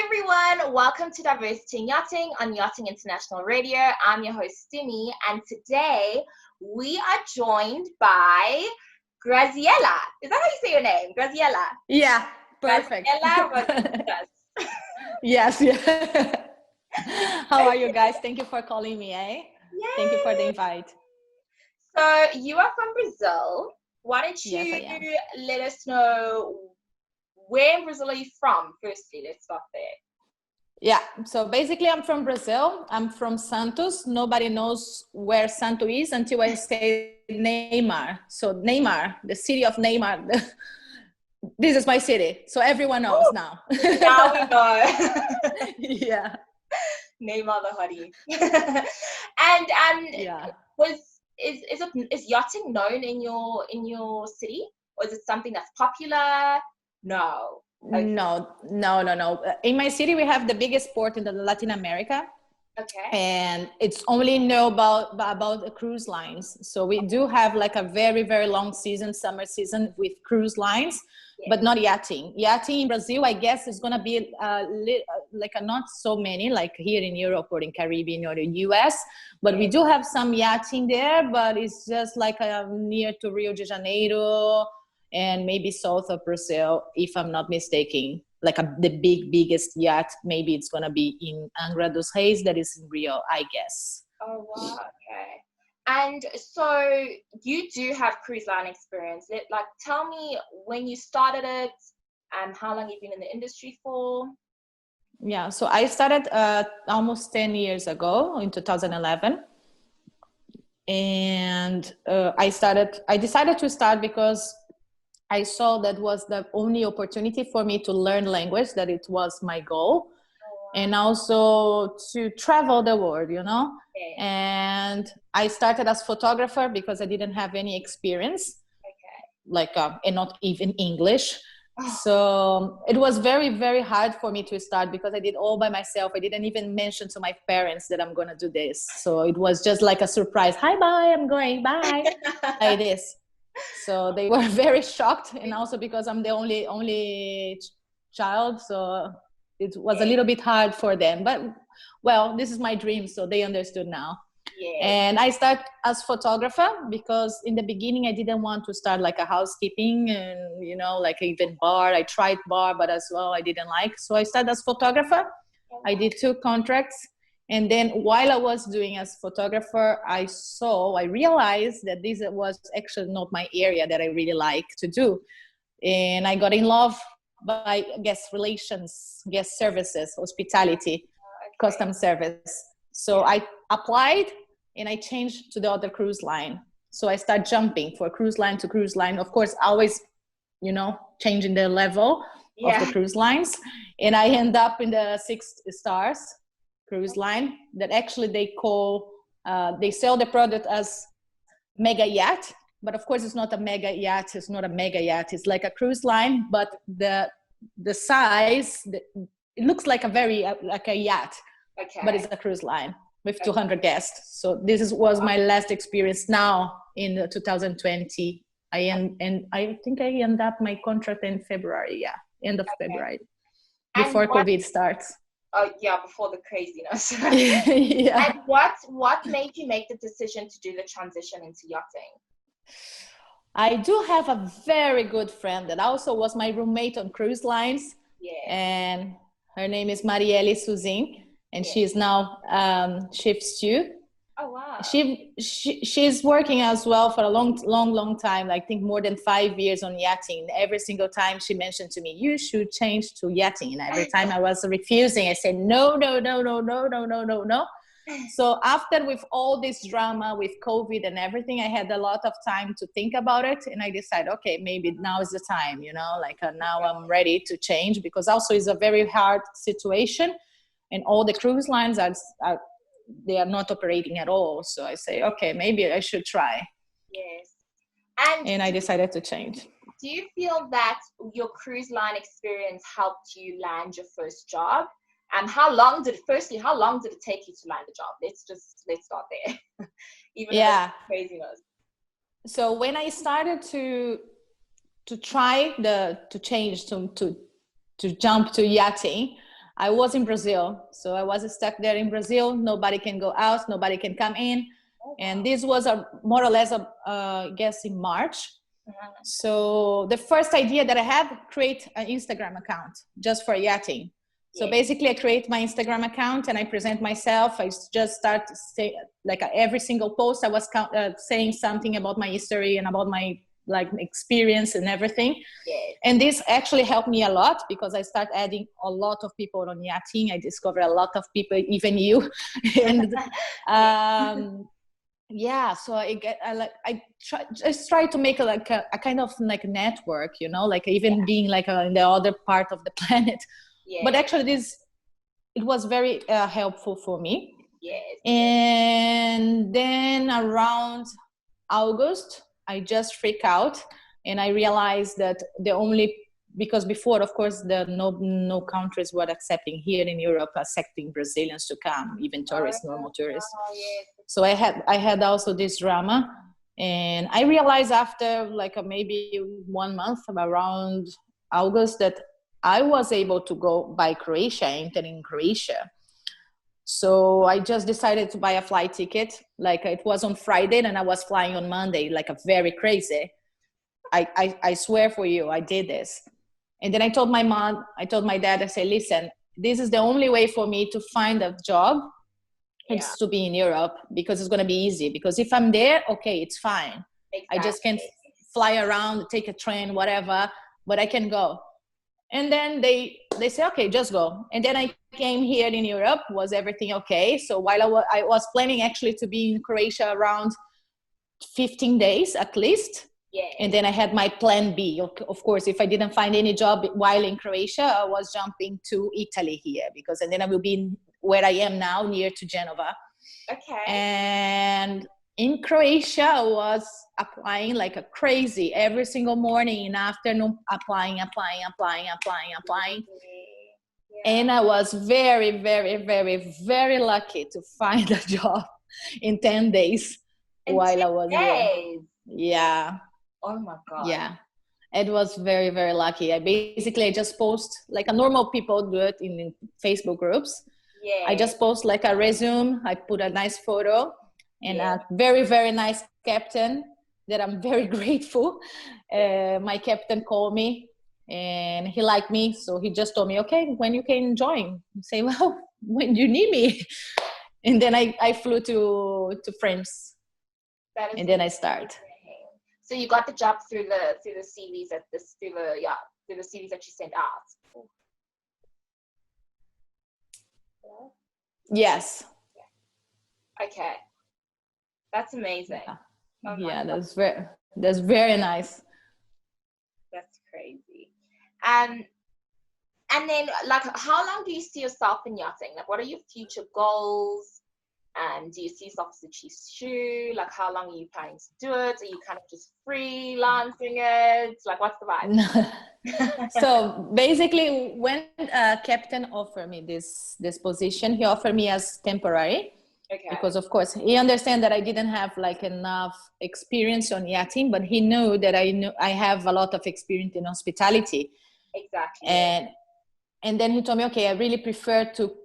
everyone, welcome to Diversity in Yachting on Yachting International Radio. I'm your host Simi, and today we are joined by Graziela. Is that how you say your name? Graziela? Yeah, perfect. Graziela Rodrigues. Yes, yeah. How are you guys? Thank you for calling me, eh? Yay. Thank you for the invite. So you are from Brazil. Why don't Yes, I you am. let us know where in Brazil are you from? Firstly, let's start there. Yeah, so basically I'm from Brazil. I'm from Santos. Nobody knows where Santo is until I say Neymar. So Neymar, the city of Neymar. This is my city. So everyone knows now. Now we know. Yeah. Neymar the hoodie. and Yeah. is yachting known in your city, or is it something that's popular? No. Okay. No. In my city, we have the biggest port in the Latin America. Okay. And it's only know about the cruise lines. So we do have like a very, very long season, summer season with cruise lines, but not yachting. Yachting in Brazil, I guess, is going to be not so many like here in Europe or in Caribbean or the US, but we do have some yachting there, but it's just like near to Rio de Janeiro and maybe south of Brazil, if I'm not mistaken. Like the biggest yacht, maybe it's gonna be in Angra dos Reis, that is in Rio, I guess. Oh wow, okay. And so you do have cruise line experience. Tell me when you started it and how long you've been in the industry for. Yeah, so I started almost 10 years ago in 2011. And I decided to start because I saw that was the only opportunity for me to learn language, that it was my goal. And also to travel the world, Okay. And I started as photographer because I didn't have any experience, and not even English. So it was very, very hard for me to start because I did all by myself. I didn't even mention to my parents that I'm going to do this. So it was just like a surprise. Hi, bye, I'm going, bye, like this. So they were very shocked, and also because I'm the only child, so it was a little bit hard for them. But well, this is my dream, so they understood now. Yeah. And I start as photographer because in the beginning I didn't want to start like a housekeeping and like even bar. I tried bar, but as well I didn't like. So I started as photographer. I did 2 contracts. And then while I was doing as photographer, I realized that this was actually not my area that I really like to do. And I got in love by guest relations, guest services, hospitality, custom service. So I applied and I changed to the other cruise line. So I start jumping for cruise line to cruise line. Of course, always, changing the level of the cruise lines. And I end up in the 6 stars cruise line that actually they sell the product as mega yacht, but of course it's not a mega yacht. It's not a mega yacht. It's like a cruise line, but the size, it looks like like a yacht, but it's a cruise line with 200 guests. So this was my last experience now in 2020. I think I end up my contract in February. Yeah, end of February, before COVID starts. Oh yeah, before the craziness. Yeah. And what made you make the decision to do the transition into yachting? I do have a very good friend that also was my roommate on cruise lines. Yeah. And her name is Marielle Suzin, and she is now chief stew. Oh wow. She's working as well for a long time, I think more than 5 years on yachting. Every single time she mentioned to me, you should change to yachting. And every time I was refusing, I said, no. So after with all this drama with COVID and everything, I had a lot of time to think about it. And I decided, okay, maybe now is the time, now I'm ready to change, because also it's a very hard situation. And all the cruise lines they are not operating at all. So I say, okay, maybe I should try. Yes. And I decided to change. Do you feel that your cruise line experience helped you land your first job? And how long did it take you to land the job? Let's start there. Even though craziness. So when I started to try to change to jump to yachting, I was in Brazil. So I was stuck there in Brazil. Nobody can go out, nobody can come in. And this was more or less, I guess, in March. So the first idea that I had, create an Instagram account just for yachting. So basically I create my Instagram account and I present myself. I just start to say, like every single post I was saying something about my history and about my like experience and everything. And this actually helped me a lot because I start adding a lot of people on yachting. I discovered a lot of people, even you. And yeah, so I just try to make a kind of like a network, you know, like even being like in the other part of the planet. But actually it was very helpful for me. And then around August, I just freak out and I realized that because before, of course, no countries were accepting here in Europe, accepting Brazilians to come, even tourists, normal tourists. So I had also this drama, and I realized after like maybe 1 month, around August, that I was able to go by Croatia, entering Croatia. So I just decided to buy a flight ticket. Like it was on Friday and I was flying on Monday, like a very crazy. I swear for you, I did this. And then I told my mom, I told my dad, I said, listen, this is the only way for me to find a job. It's to be in Europe because it's going to be easy. Because if I'm there, okay, it's fine. I just can't fly around, take a train, whatever, but I can go. And then they say, okay, just go. And then I came here in Europe. Was everything okay? So while I was planning actually to be in Croatia around 15 days at least. And then I had my plan B. Of course, if I didn't find any job while in Croatia, I was jumping to Italy here and then I will be where I am now, near to Genova. And in Croatia, I was applying like a crazy every single morning and afternoon, applying. And I was very, very, very, very lucky to find a job in 10 days while I was there. Yeah. Oh my God. Yeah. It was very, very lucky. I just post like a normal people do it in Facebook groups. I just post like a resume. I put a nice photo and a very, very nice captain that I'm very grateful. My captain called me and he liked me. So he just told me, okay, when you can join? I say, well, when you need me. And then I flew to France. And then I start. So you got the job through the CVs through the CVs that you sent out. Yes. Okay. That's amazing. Yeah, that's very nice. That's crazy. And then like how long do you see yourself in yachting? Like what are your future goals? And do you see yourself as a chief stew? Like how long are you planning to do it? Are you kind of just freelancing it? Like what's the vibe? So basically when captain offered me this position, he offered me as temporary. Because of course he understand that I didn't have like enough experience on yachting, but he knew that I have a lot of experience in hospitality. And then he told me, okay, I really prefer to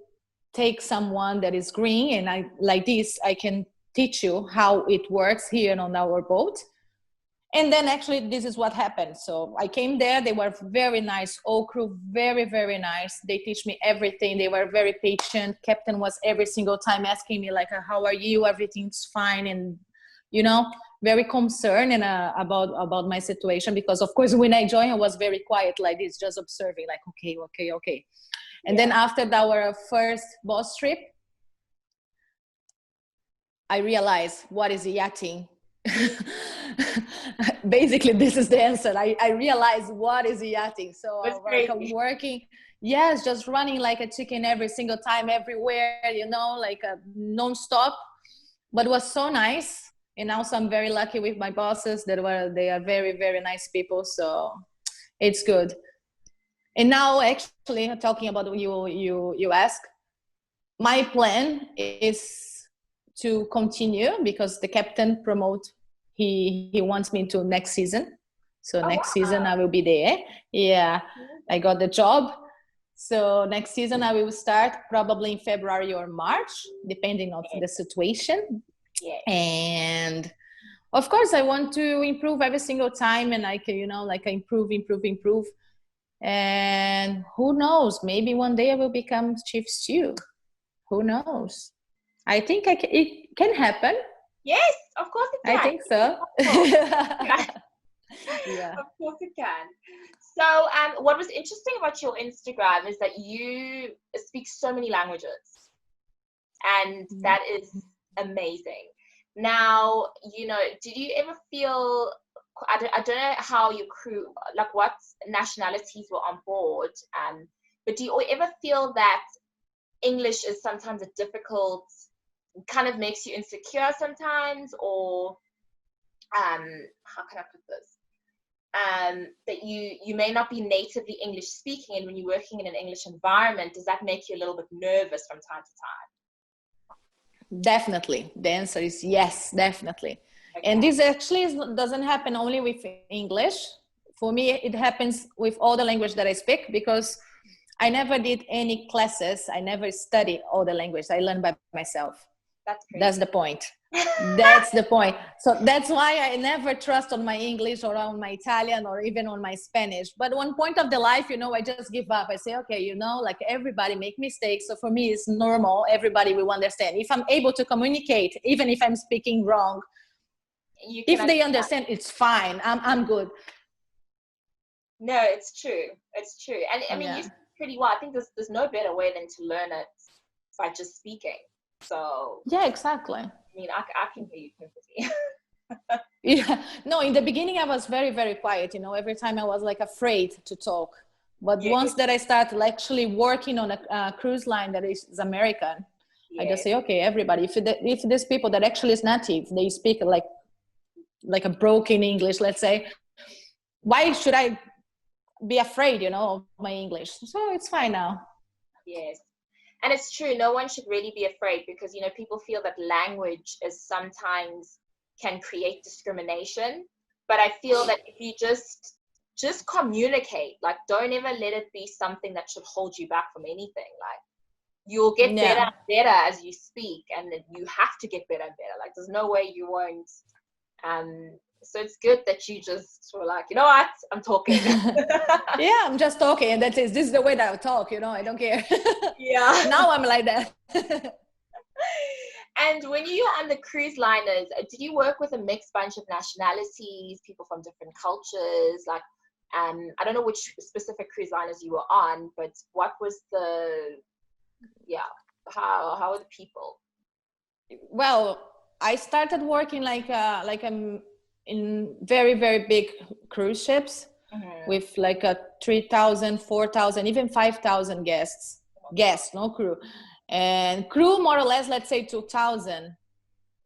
take someone that is green and I can teach you how it works here on our boat. And then actually this is what happened. So I came there, they were very nice, all crew, very, very nice. They teach me everything. They were very patient. Captain was every single time asking me like, how are you? Everything's fine. And, you know, very concerned and about my situation, because of course when I joined, I was very quiet like this, just observing like, okay. And then after our first boss trip, I realized what is yachting. Basically this is the answer. I realized what is yachting. So I'm working, just running like a chicken every single time, everywhere, you know, like a non-stop. But it was so nice. And also I'm very lucky with my bosses. They are very, very nice people. So it's good. And now actually talking about what you ask, my plan is to continue because the captain he wants me to next season. So next season I will be there. Yeah, I got the job. So next season I will start probably in February or March, depending on the situation. Yeah. And of course I want to improve every single time, and I can, improve. And who knows, maybe one day I will become chief stew. Who knows? I think it can happen. Yes, of course it can. I think so. Yeah. Of course it can. So, what was interesting about your Instagram is that you speak so many languages, and that is amazing. Now, did you ever feel, I don't know how your crew, like what nationalities were on board, but do you ever feel that English is sometimes a difficult, kind of makes you insecure sometimes, or how can I put this? That you may not be natively English speaking, and when you're working in an English environment, does that make you a little bit nervous from time to time? Definitely. The answer is yes, definitely. Okay. And this actually doesn't happen only with English. For me, it happens with all the language that I speak, because I never did any classes. I never studied all the language. I learned by myself. That's the point. That's the point. So that's why I never trust on my English or on my Italian or even on my Spanish. But one point of the life, I just give up. I say, okay, like everybody make mistakes. So for me, it's normal. Everybody will understand. If I'm able to communicate, even if I'm speaking wrong, if they understand, it's fine. I'm good. No, it's true. It's true. And I mean, you speak pretty well. I think there's no better way than to learn it by just speaking. So yeah, exactly. I mean, I can hear you perfectly. Yeah. No, in the beginning I was very, very quiet. Every time I was like afraid to talk. But once that I started actually working on a cruise line that is American, I just say, okay, everybody, if there's people that actually is native, they speak like a broken English, let's say, why should I be afraid, of my English? So it's fine now. Yes. And it's true, no one should really be afraid, because, people feel that language is sometimes can create discrimination. But I feel that if you just communicate, like, don't ever let it be something that should hold you back from anything. Like, you'll get better and better as you speak, and you have to get better and better. Like, there's no way you won't. So it's good that you just were like, you know what, I'm talking. Yeah, I'm just talking, and this is the way that I talk, I don't care. Yeah. Now I'm like that. And when you were on the cruise liners, did you work with a mixed bunch of nationalities, people from different cultures? Like, I don't know which specific cruise liners you were on, but what was how were the people? Well, I started working in very, very big cruise ships, with like 3,000, 4,000, even 5,000 guests, no crew. And crew, more or less, let's say 2,000,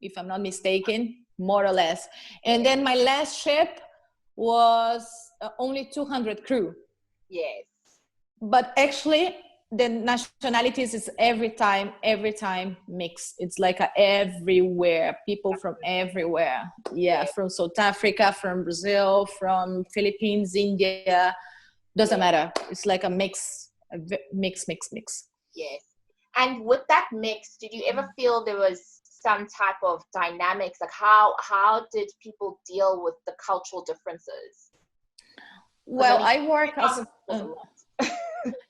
if I'm not mistaken, more or less. And then my last ship was only 200 crew. Yes. But actually, the nationalities is every time mix. It's like everywhere, people from everywhere. Yeah, from South Africa, from Brazil, from Philippines, India, doesn't matter. It's like a mix. Yes. And with that mix, did you ever feel there was some type of dynamics? Like, how did people deal with the cultural differences? Well, I work as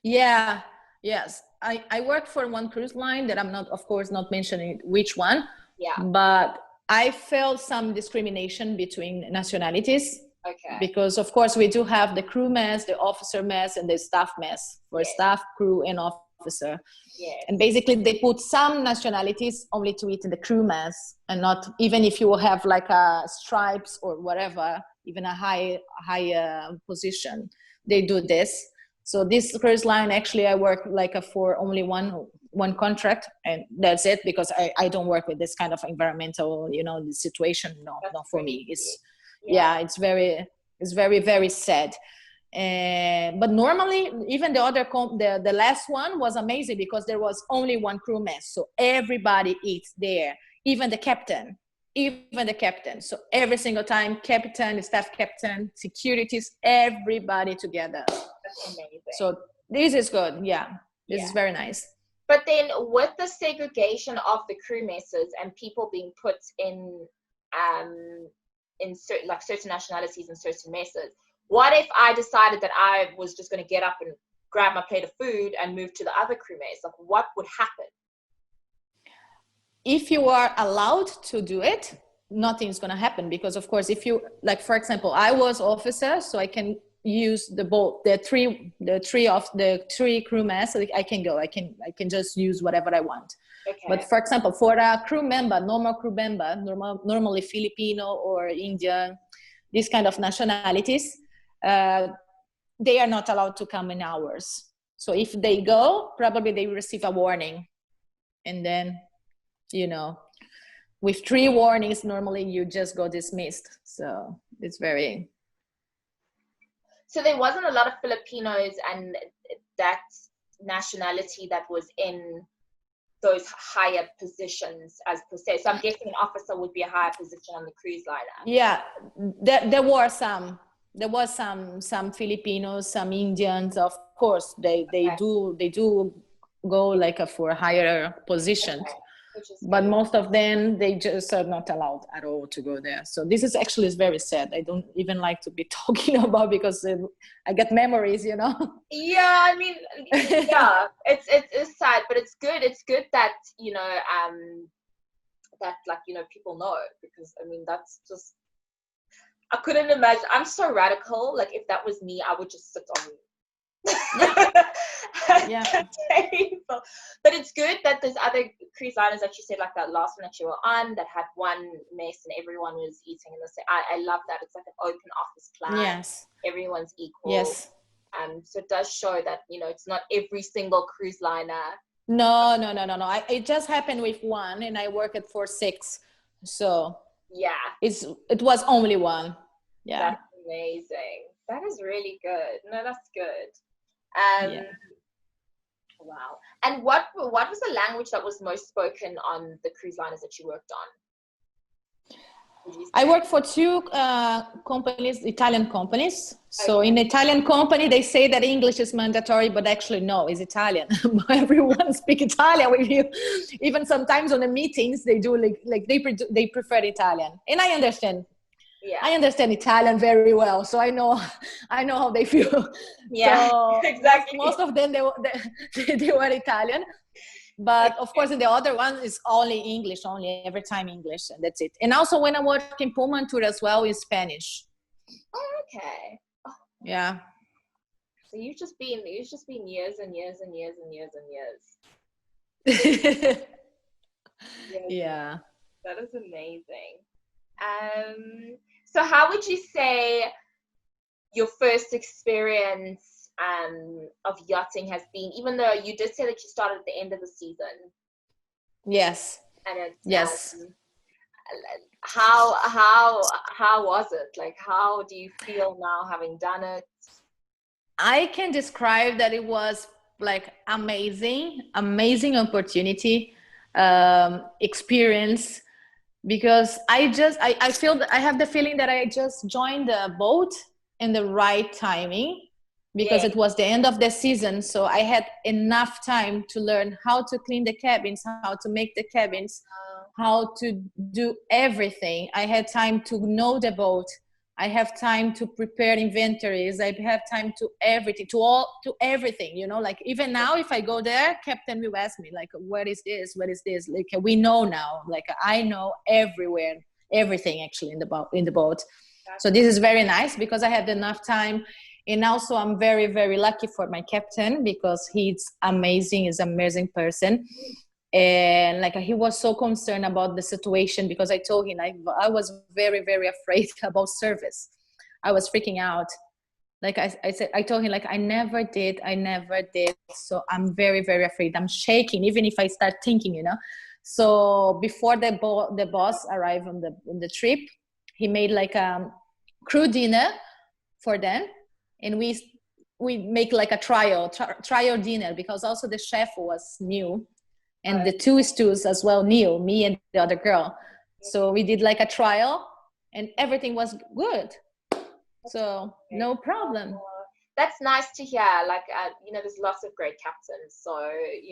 yes. I work for one cruise line that I'm not, of course, not mentioning which one. Yeah. But I felt some discrimination between nationalities. Okay. Because of course we do have the crew mess, the officer mess, and the staff mess for staff, crew, and officer. Yes. And basically they put some nationalities only to eat in the crew mess, and not even if you have like a stripes or whatever, even a high position, they do this. So this cruise line, actually I work like for only one contract, and that's it, because I don't work with this kind of environmental situation. No, not for me. It's it's very, very sad. But normally, even the other the last one was amazing, because there was only one crew mess, so everybody eats there, even the captain. So every single time, captain, staff captain, securities, everybody together. That's amazing. So This is good. Yeah, this Yeah. is very nice. But then with the segregation of the crew messes and people being put in certain, like certain nationalities and certain messes, what if I decided that I was just going to get up and grab my plate of food and move to the other crew mess? Like, what would happen? If you are allowed to do it, nothing's going to happen, because of course, if you, like, for example, I was officer, so I can use the boat, the three crew mess. So I can go, I can just use whatever I want. Okay. But for example, for a crew member, normal crew member, normally Filipino or Indian, these kind of nationalities, they are not allowed to come in hours. So if they go, probably they receive a warning, and then, you know, with 3 warnings, normally you just go dismissed. So it's very. So there wasn't a lot of Filipinos and that nationality that was in those higher positions as per se. So I'm guessing an officer would be a higher position on the cruise liner. Yeah, there were some. There was some Filipinos, some Indians. Of course, they do go like for a higher position. Okay. But most of them, they just are not allowed at all to go there. So this is actually very sad. I don't even like to be talking about, because I get memories, you know. Yeah, I mean, yeah, it's sad, but it's good. It's good that, you know, that, like, you know, people know, because I mean, that's just, I couldn't imagine. I'm so radical. Like, if that was me, I would just sit on Yeah. table. But it's good that there's other cruise liners that you said, like that last one that you were on, that had one mess and everyone was eating in the same. I love that. It's like an open office plan. Yes. Everyone's equal. Yes. So it does show that, you know, it's not every single cruise liner. No. It just happened with one, and I worked for 6. So yeah, it was only one. Yeah. That's amazing. That is really good. No, that's good. Yeah. Wow. And what was the language that was most spoken on the cruise liners that you worked on? I worked for 2 companies, Italian companies. So in Italian company, they say that English is mandatory, but actually no, it's Italian. Everyone speak Italian with you. Even sometimes on the meetings, they do like they prefer Italian, and I understand. Yeah. I understand Italian very well, so I know how they feel. Yeah, so exactly. Most of them they were Italian. But of course, in the other one is only English, only every time English, and that's it. And also when I work in Pullman tour as well, is Spanish. Oh, okay. Oh. Yeah. So you've just been years and years and years and years and years. Yeah. That is amazing. So how would you say your first experience of yachting has been, even though you did say that you started at the end of the season? Yes. And it's, yes. How was it? Like, how do you feel now having done it? I can describe that it was like amazing opportunity, experience, because I feel that I have the feeling that I just joined the boat in the right timing, because it was the end of the season. So I had enough time to learn how to clean the cabins, how to make the cabins, how to do everything. I had time to know the boat. I have time to prepare inventories. I have time to everything, to everything, you know, like even now, if I go there, captain will ask me like, what is this? What is this? Like, we know now, like I know everything actually in the boat. So this is very nice because I had enough time. And also I'm very, very lucky for my captain, because he's amazing. He's an amazing person. And like, he was so concerned about the situation, because I told him I was very, very afraid about service. I was freaking out. Like I told him, like, I never did. So I'm very, very afraid. I'm shaking, even if I start thinking, you know. So before the boss arrived on the trip, he made like a crew dinner for them. And we make like a trial dinner, because also the chef was new. And the 2 stews as well, Neil, me and the other girl. So we did like a trial, and everything was good. So no problem. that's nice to hear. Like, there's lots of great captains. So,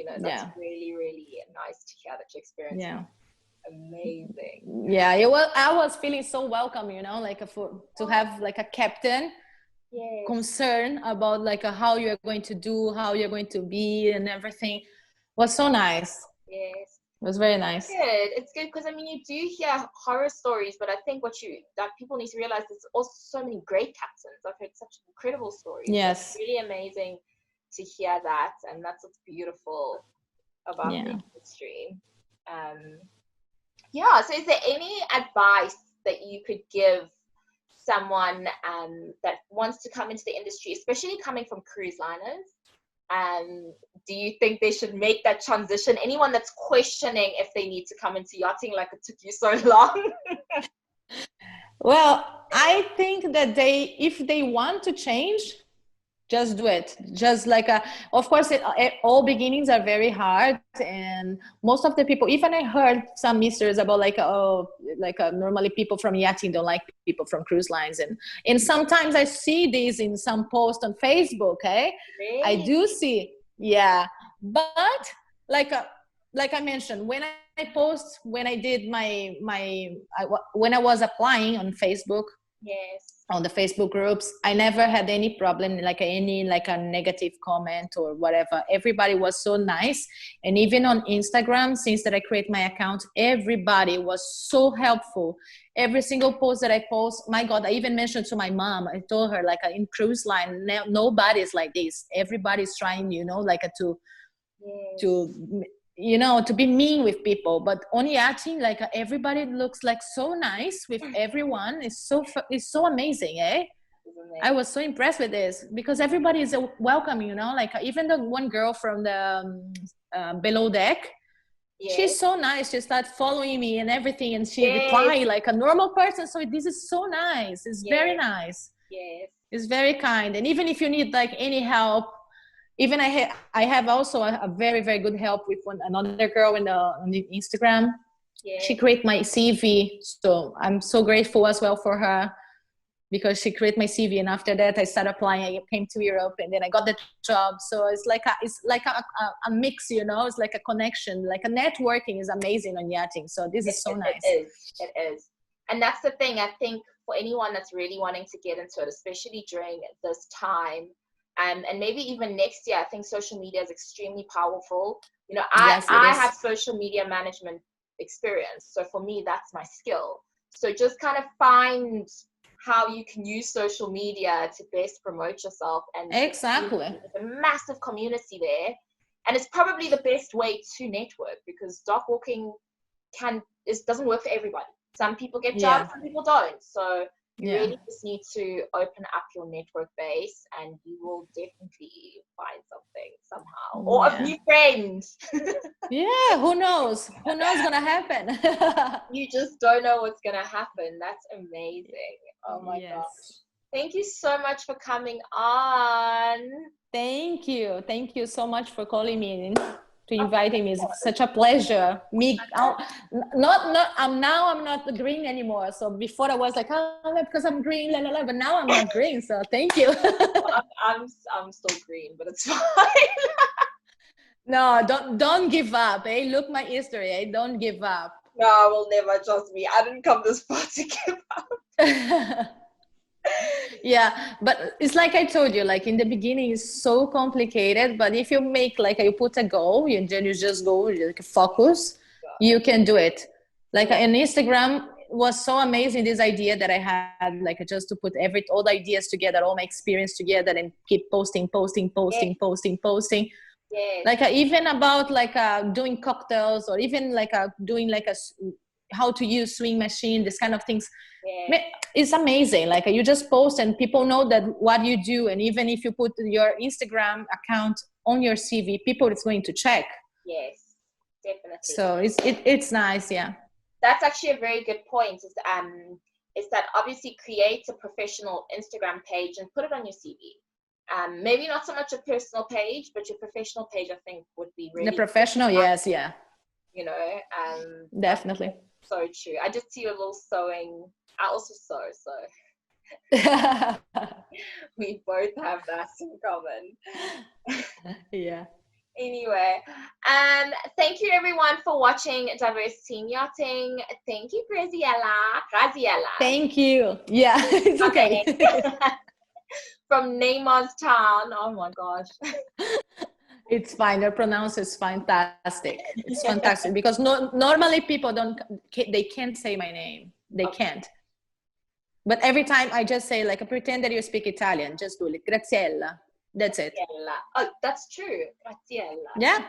that's Yeah. really, really nice to hear that your experience Yeah. was amazing. Yeah, I was feeling so welcome, like to have like a captain Yes. concern about like how you're going to do, how you're going to be, and everything was so nice. Yes. It was very nice. Good. It's good because you do hear horror stories, but I think that people need to realize there's also so many great captains. I've heard such incredible stories. So it's Yes. really amazing to hear that, and that's what's beautiful about the Yeah. industry. Yeah. So, is there any advice that you could give someone that wants to come into the industry, especially coming from cruise liners? Do you think they should make that transition? Anyone that's questioning if they need to come into yachting, like it took you so long? Well, I think that if they want to change, just do it. Just like of course all beginnings are very hard, and most of the people, even I heard some mysteries about normally people from yachting don't like people from cruise lines, and sometimes I see these in some post on Facebook. I Really? do see, yeah, but like like I mentioned, when I post, when I did when I was applying on Facebook, Yes. on the Facebook groups, I never had any problem, like a negative comment or whatever. Everybody was so nice. And even on Instagram, since that I create my account, everybody was so helpful. Every single post that I post, my God, I even mentioned to my mom, I told her, like, in cruise line, nobody's like this. Everybody's trying, Yes. to to be mean with people, but on yachting, like, everybody looks like so nice with everyone. It's so amazing. It's I amazing. was so impressed with this because everybody is welcome, like, even the one girl from the below deck, Yes. she's so nice. She started following me and everything, and she Yes. replied like a normal person. So this is so nice. It's very Yes. nice. Yes. It's very kind. And even if you need like any help, even I have also a very, very good help with another girl on the Instagram. She Yes. created my CV, so I'm so grateful as well for her, because she created my CV, and after that I started applying. I came to Europe, and then I got the job. So it's like a mix, It's like a connection, like a networking is amazing on yachting. So this is so It nice. is. It is. And that's the thing, I think, for anyone that's really wanting to get into it, especially during this time, and maybe even next year, I think social media is extremely powerful. Yes, it I is. have social media management experience. So for me, that's my skill. So just kind of find how you can use social media to best promote yourself. And Exactly. there's a massive community there. And it's probably the best way to network, because dock walking doesn't work for everybody. Some people get jobs, Yeah. some people don't. So you Yeah. really just need to open up your network base, and you will definitely find something somehow, or a Yeah. new friend. Yeah, who knows? Who knows gonna happen? You just don't know what's gonna happen. That's amazing. Oh my Yes. gosh. Thank you so much for coming on. Thank you. Thank you so much for calling me in, to inviting me. It's such a pleasure. I'm not green anymore. So before I was like, oh, because I'm green, la la la. But now I'm not green. So thank you. I'm still green, but it's fine. No, don't give up. Look my history. Don't give up. No, I will never. Trust me. I didn't come this far to give up. Yeah, but it's like I told you, like, in the beginning it's so complicated, but if you make, like, you put a goal, and then you just go, like, focus, you can do it. Like, on Instagram was so amazing, this idea that I had, like, just to put all the ideas together, all my experience together, and keep posting, Yes, posting. yes, Like, even about, like, doing cocktails, or even like doing like how to use swing machine, this kind of things. yes, It's amazing. Like, you just post and people know that what you do, and even if you put your Instagram account on your CV, people is going to check. yes, definitely. So it's nice. Yeah. That's actually a very good point. Is that obviously create a professional Instagram page and put it on your CV. Maybe not so much a personal page, but your professional page, I think, would be The really, professional, yes, yeah, that's definitely. so true. I just see a little sewing. I also sew, so We both have that in common. Yeah. Anyway, thank you everyone for watching Diversity in Yachting. Thank you, Graziela. Thank you. Yeah, it's okay. From Neymar's Town. Oh my gosh. It's fine. Your pronounce is fantastic. It's fantastic because normally people they can't say my name. They can't. But every time I just say, like, pretend that you speak Italian. Just do it. Graziella. That's it. Graziella. Oh, that's true. Graziella. Yeah.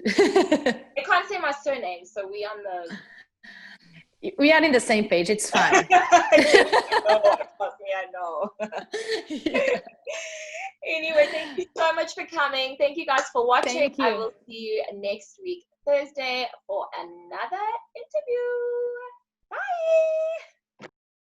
I can't say my surname, so we on the. We are in the same page. It's fine. I know. Yeah. Anyway, thank you so much for coming. Thank you guys for watching. Thank you. I will see you next week, Thursday, for another interview. Bye.